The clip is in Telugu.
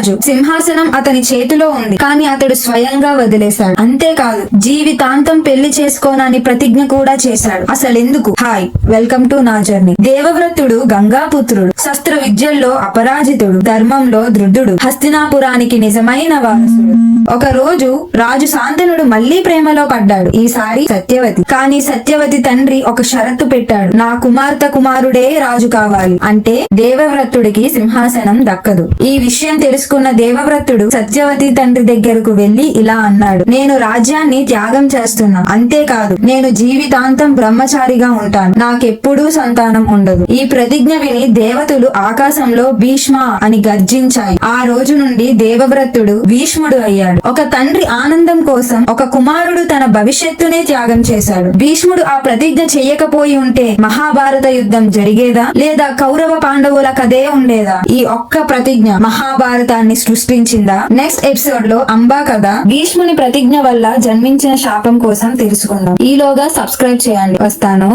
రాజు. సింహాసనం అతని చేతిలో ఉంది, కానీ అతడు స్వయంగా వదిలేశాడు. అంతేకాదు, జీవితాంతం పెళ్లి చేసుకోనని ప్రతిజ్ఞ కూడా చేశాడు. అసలెందుకు? హాయ్, వెల్కమ్ టు నా జర్నీ. దేవవ్రతుడు గంగాపుత్రుడు, శస్త్ర విద్యల్లో అపరాజితుడు, ధర్మంలో దృఢుడు, హస్తినాపురానికి నిజమైన వారసుడు. ఒక రోజు రాజు శాంతనుడు మళ్లీ ప్రేమలో పడ్డాడు. ఈసారి సత్యవతి. కానీ సత్యవతి తండ్రి ఒక షరతు పెట్టాడు. నా కుమారుడే రాజు కావాలి, అంటే దేవవ్రతుడికి సింహాసనం దక్కదు. ఈ విషయం తెలుసుకున్న దేవవ్రతుడు సత్యవతి తండ్రి దగ్గరకు వెళ్లి ఇలా అన్నాడు: నేను రాజ్యాన్ని త్యాగం చేస్తున్నా, అంతేకాదు నేను జీవితాంతం బ్రహ్మచారిగా ఉంటాను. నాకెప్పుడూ సంతానం ఉండదు. ఈ ప్రతిజ్ఞ విని దేవతలు ఆకాశంలో భీష్మ అని గర్జించాయి. ఆ రోజు నుండి దేవవ్రతుడు భీష్ముడు అయ్యాడు. ఒక తండ్రి ఆనందం కోసం ఒక కుమారుడు తన భవిష్యత్తునే త్యాగం చేశాడు. భీష్ముడు ఆ ప్రతిజ్ఞ చెయ్యకపోయి ఉంటే మహాభారత యుద్ధం జరిగేదా, లేదా కౌరవ పాండవుల కథే ఉండేదా? ఈ ఒక్క ప్రతిజ్ఞ మహాభారతాన్ని సృష్టించిందా? నెక్స్ట్ ఎపిసోడ్ లో అంబా కథ, భీష్ముని ప్రతిజ్ఞ వల్ల జన్మించిన శాపం కోసం తెలుసుకుందాం. ఈలోగా సబ్స్క్రైబ్ చేయండి. వస్తాను.